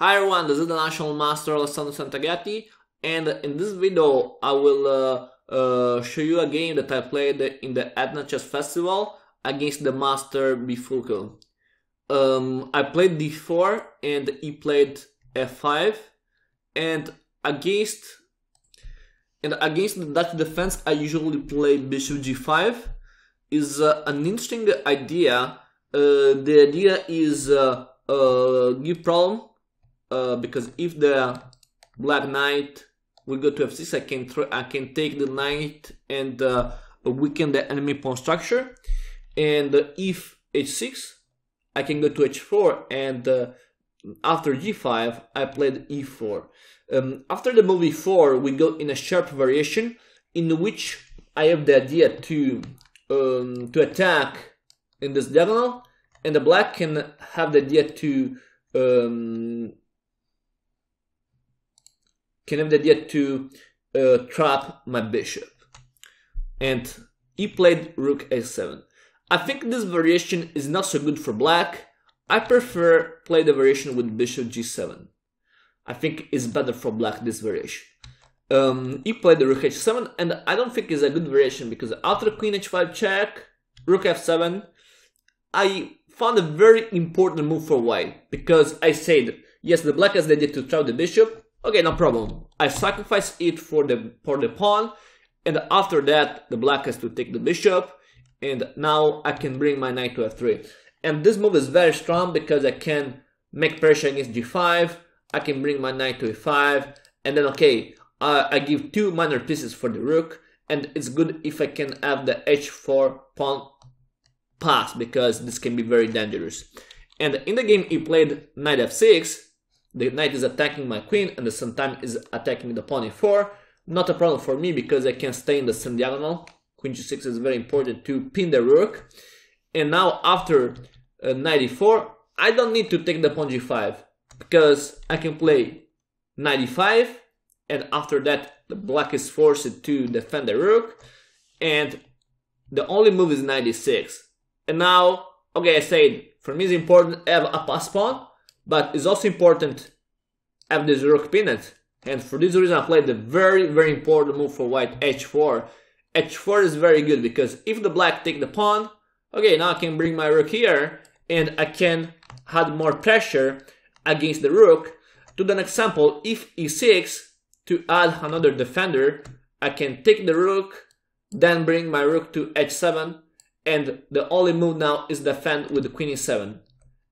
Hi everyone, this is the National Master Alessandro Santagati, and in this video I will show you a game that I played in the Etna chess festival against the master Bifulco. I played d4 and he played f5, and against the Dutch defense I usually play bishop g5. Is an interesting idea. The idea is give problem. Because if the black knight will go to f6, I can take the knight and weaken the enemy pawn structure. And if h6, I can go to h4, and after g5, I played e4. After the move e4, we go in a sharp variation in which I have the idea to attack in this diagonal, and the black can have the idea to trap my bishop. And he played rook a7. I think this variation is not so good for black. I prefer play the variation with bishop g7. I think it's better for black, this variation. He played the rook h7, and I don't think it's a good variation because after queen h5 check, rook f7, I found a very important move for white, because I said, yes, the black has the idea to trap the bishop. Okay, no problem. I sacrifice it for the pawn, and after that, the black has to take the bishop, and now I can bring my knight to f3. And this move is very strong because I can make pressure against g5, I can bring my knight to e5, and then okay, I give two minor pieces for the rook, and it's good if I can have the h4 pawn pass, because this can be very dangerous. And in the game he played knight f6. The knight is attacking my queen, and the same time is attacking the pawn e4. Not a problem for me because I can stay in the same diagonal. Queen g6 is very important to pin the rook. And now after knight e4, I don't need to take the pawn g5 because I can play knight e5, and after that the black is forced to defend the rook, and the only move is knight e6. And now, okay, I said for me it's important to have a pass pawn, but it's also important to have this rook pinned. And for this reason I played the very important move for white, h4. h4 is very good because if the black take the pawn, okay, now I can bring my rook here and I can add more pressure against the rook. To the example, if e6, to add another defender, I can take the rook, then bring my rook to h7, and the only move now is defend with the queen e7.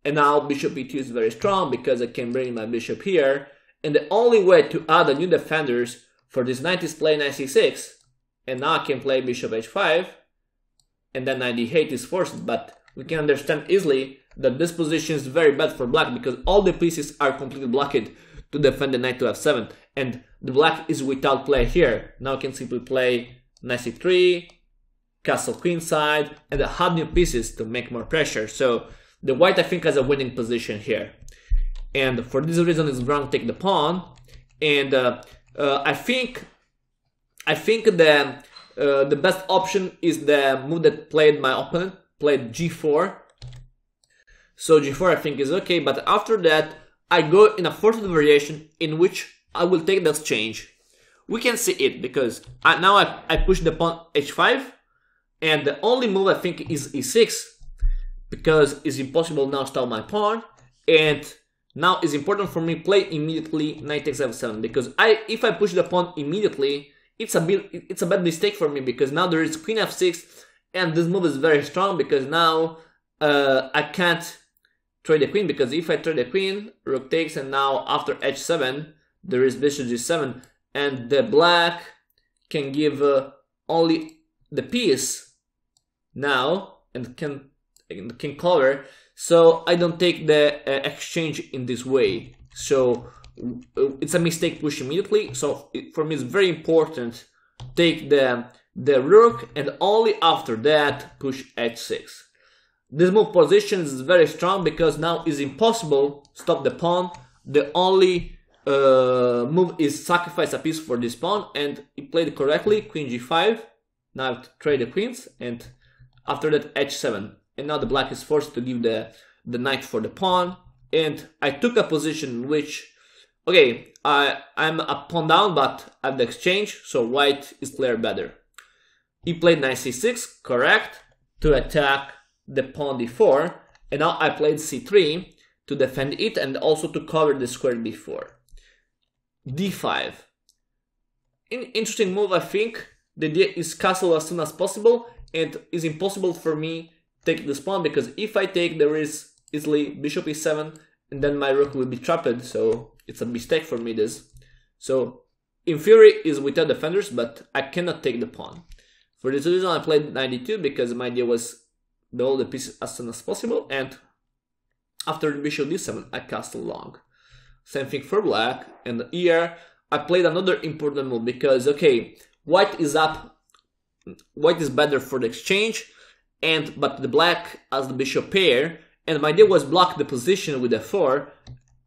And now bishop e2 is very strong because I can bring my bishop here. And the only way to add a new defenders for this knight is play knight c6. And now I can play bishop h5. And then knight d8 is forced. But we can understand easily that this position is very bad for black because all the pieces are completely blocked to defend the knight to f7. And the black is without play here. Now I can simply play knight c3, castle queenside, and add new pieces to make more pressure. So the white I think has a winning position here, and for this reason it's wrong to take the pawn. And I think the best option is the move that played my opponent, played g4. So g4 I think is okay, but after that I go in a forced variation in which I will take the exchange. We can see it because now I push the pawn h5, and the only move I think is e6. Because it's impossible now to stall my pawn, and now it's important for me play immediately knight takes f7, because if I push the pawn immediately, it's a bad mistake for me, because now there is queen f6, and this move is very strong because now I can't trade the queen, because if I trade the queen, rook takes, and now after h7 there is bishop g7, and the black can give only the piece now and can cover, so I don't take the exchange in this way. So it's a mistake push immediately. So for me it's very important take the rook, and only after that push h6. This move position is very strong because now it's impossible to stop the pawn. The only move is sacrifice a piece for this pawn, and he played it correctly. Queen g5, now I have to trade the queens, and after that h7. And now the black is forced to give the knight for the pawn, and I took a position in which, okay, I'm a pawn down, but at the exchange, so white is clear better. He played knight c6, correct, to attack the pawn d4, and now I played c3 to defend it and also to cover the square b4. d5. Interesting move, I think. The idea is castle as soon as possible, and it's impossible for me to take this pawn, because if I take, there is easily bishop e7, and then my rook will be trapped, so it's a mistake for me this. So in theory is without defenders, but I cannot take the pawn. For this reason I played knight d2, because my idea was to hold the pieces as soon as possible, and after bishop d7 I castle long. Same thing for black, and here I played another important move, because okay, white is up, white is better for the exchange, but the black has the bishop pair, and my idea was block the position with f4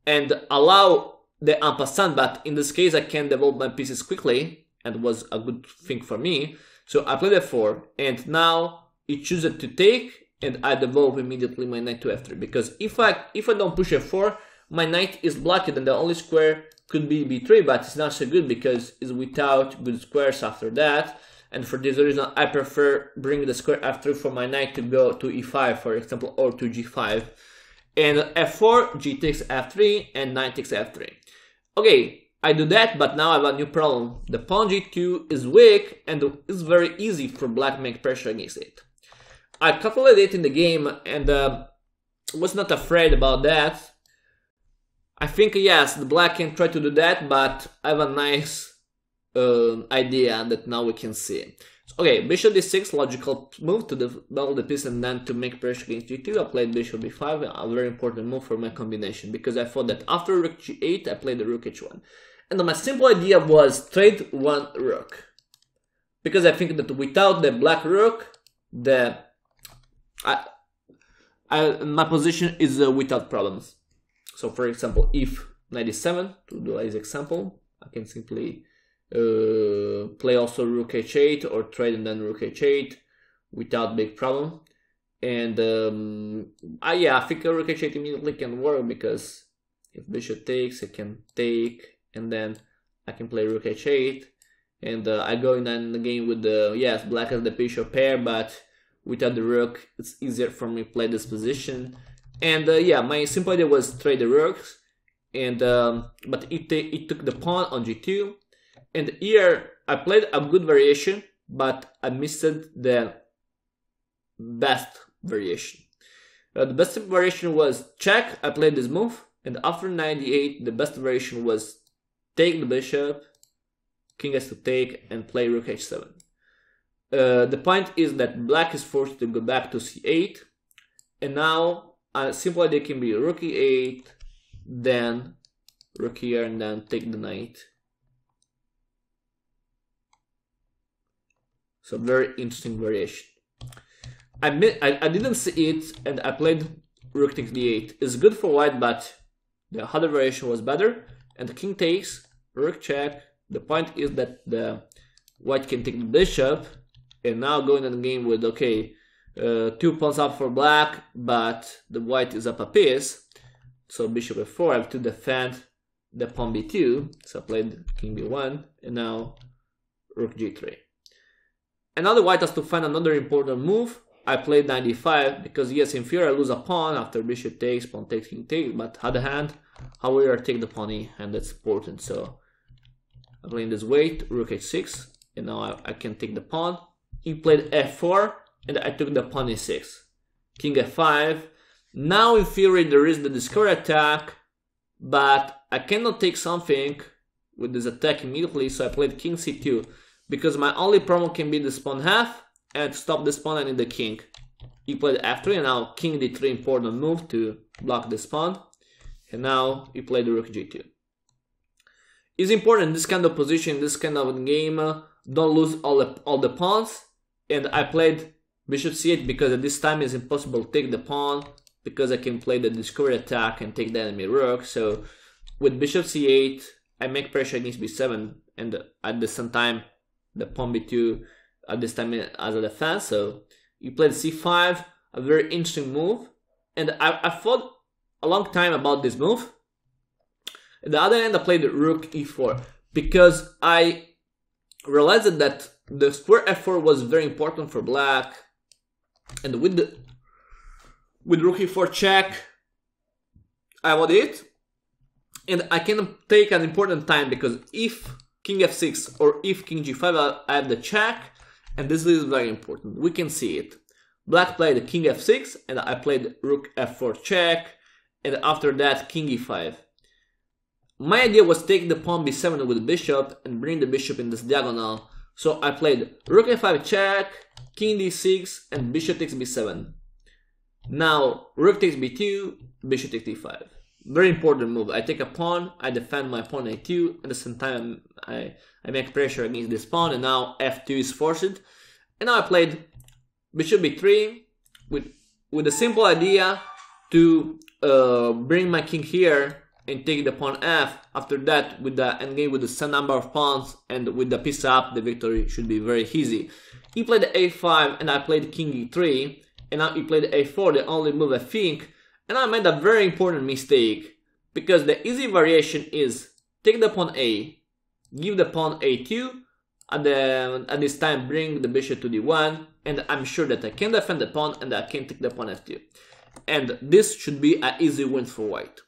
and allow the en passant, but in this case I can develop my pieces quickly, and was a good thing for me. So I played f4, and now it chooses to take, and I develop immediately my knight to f3, because if I don't push f4, my knight is blocked, and the only square could be b3, but it's not so good because it's without good squares after that. And for this reason I prefer bring the square f3 for my knight to go to e5, for example, or to g5. And f4, g takes f3, and knight takes f3. Okay, I do that, but now I have a new problem. The pawn g2 is weak, and it's very easy for black to make pressure against it. I calculated it in the game, and was not afraid about that. I think, yes, the black can try to do that, but I have a nice idea that now we can see. So, okay, bishop d6, logical move to double the piece and then to make pressure against g2. I played bishop b5, a very important move for my combination, because I thought that after rook g8 I played the rook h1. And my simple idea was trade one rook, because I think that without the black rook, my position is without problems. So for example, if knight e7, to do this example, I can simply play also rook h8 or trade and then rook h8 without big problem. And yeah, I think rook h8 immediately can work, because if bishop takes, I can take, and then I can play rook h8, and I go in the game with the, yes, black has the bishop pair, but without the rook it's easier for me to play this position. And yeah, my simple idea was trade the rooks, and but it took the pawn on g2, and here I played a good variation, but I missed the best variation. The best variation was check. I played this move, and after 98 the best variation was take the bishop, king has to take, and play rook h7. The point is that black is forced to go back to c8, and now a simple idea can be rook e8, then rook here, and then take the knight. So very interesting variation. I didn't see it, and I played rook takes d8. It's good for white, but the other variation was better. And the king takes, rook check. The point is that the white can take the bishop, and now going in the game with, okay, 2 pawns up for black, but the white is up a piece, so bishop f4, I have to defend the pawn b2, so I played king b1, and now rook g3. And now the white has to find another important move. I played knight d5, because yes, in theory I lose a pawn after bishop takes, pawn takes, king takes, but other hand, however, I take the pawn e, and that's important, so I'm playing this way, rook h6, and now I can take the pawn. He played f4, and I took the pawn e6. King f5. Now in theory there is the discovery attack, but I cannot take something with this attack immediately, so I played king c2, because my only problem can be this pawn half, and to stop this pawn I need the king. He played f3, and now king d3, important move to block this pawn, and now he played rook g2. It's important in this kind of position, this kind of game, don't lose all the pawns, and I played bishop c8 because at this time it's impossible to take the pawn, because I can play the discovery attack and take the enemy rook. So with bishop c8 I make pressure against b7, and at the same time the pawn b2 at this time as a defense. So you played c5, a very interesting move, and I thought a long time about this move. At the other end, I played Rook E4 because I realized that the square F4 was very important for black, and with Rook E4 check, I won it, and I can take an important time because if King F6 or if King G5, I have the check, and this is very important. We can see it. Black played King F6, and I played Rook F4 check, and after that King E5. My idea was take the pawn B7 with the bishop and bring the bishop in this diagonal. So I played Rook A5 check, King D6, and bishop takes B7. Now Rook takes B2, bishop takes D5. Very important move. I take a pawn, I defend my pawn A2, at the same time I make pressure against this pawn, and now F2 is forced. And now I played bishop B3 with the simple idea to bring my king here and take the pawn F. After that, with the endgame with the same number of pawns and with the piece up, the victory should be very easy. He played A5 and I played King E3, and now he played A4, the only move I think, and I made a very important mistake, because the easy variation is take the pawn A, give the pawn A2, at this time bring the bishop to D1, and I'm sure that I can defend the pawn and I can take the pawn F2. And this should be an easy win for white.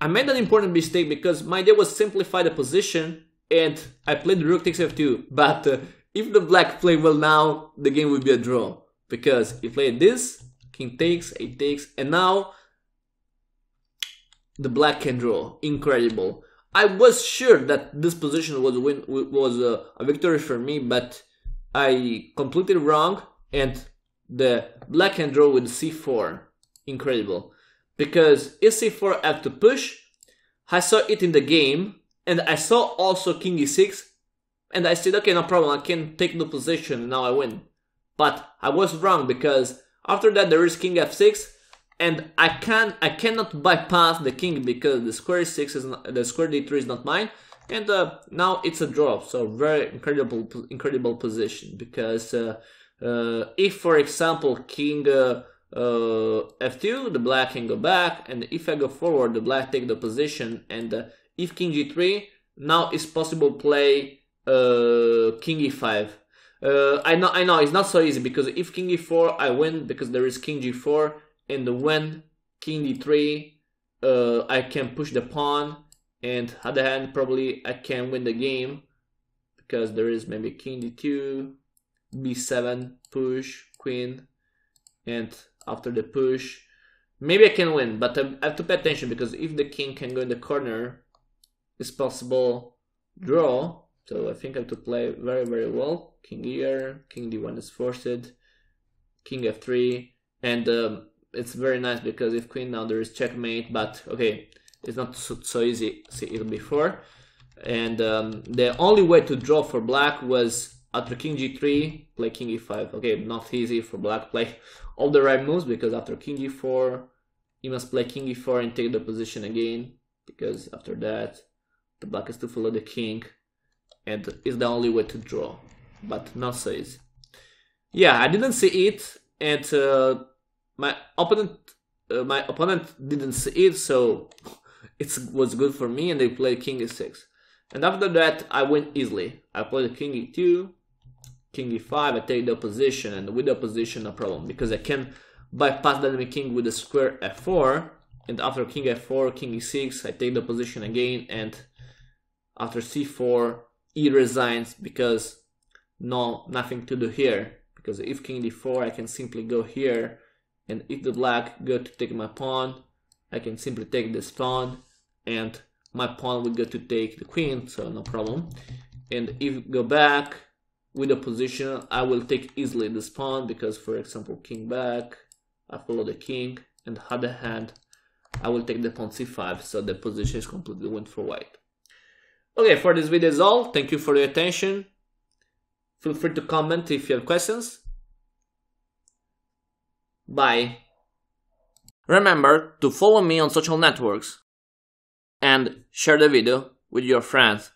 I made an important mistake because my idea was simplify the position and I played Rook takes F2, but if the black play well now, the game will be a draw, because he played this, King takes, A takes, and now the black can draw. Incredible. I was sure that this position was a victory for me, but I completely wrong, and the black can draw with C4. Incredible. Because if C4 had to push, I saw it in the game, and I saw also King E6, and I said, okay, no problem, I can take the position, and now I win. But I was wrong, because after that there is King F6, and I cannot bypass the king because the square D3 is not mine, and now it's a draw. So very incredible position, because if for example King F2, the black can go back, and if I go forward, the black take the position, and if King G3, now it's possible play King E5. I know it's not so easy, because if King E4 I win because there is King G4, and when King D3 I can push the pawn, and on the other hand probably I can win the game because there is maybe King D2, B7, push, Queen, and after the push maybe I can win, but I have to pay attention, because if the king can go in the corner, it's possible draw. So I think I have to play very well. King here, King D1 is forced, King F3, and it's very nice because if Queen, now there is checkmate, but okay, it's not so easy, see it before. And the only way to draw for black was after King G3, play King E5. Okay, not easy for black, play all the right moves, because after King G4, you must play King E4 and take the position again, because after that, the black has to follow the king, and it's the only way to draw, but not so easy. Yeah, I didn't see it, and my opponent didn't see it, so it was good for me, and they played King E6. And after that, I win easily. I played King E2, King E5, I take the position, and with the position, no problem, because I can bypass the enemy king with the square F4, and after King F4, King E6, I take the position again, and after C4, E resigns, because nothing to do here, because if King D4, I can simply go here, and if the black go to take my pawn, I can simply take this pawn, and my pawn will go to take the queen, so no problem. And if go back with the position, I will take easily this pawn, because for example king back, I follow the king, and on the other hand I will take the pawn C5, so the position is completely win for white. Okay, for this video is all. Thank you for your attention. Feel free to comment if you have questions. Bye. Remember to follow me on social networks and share the video with your friends.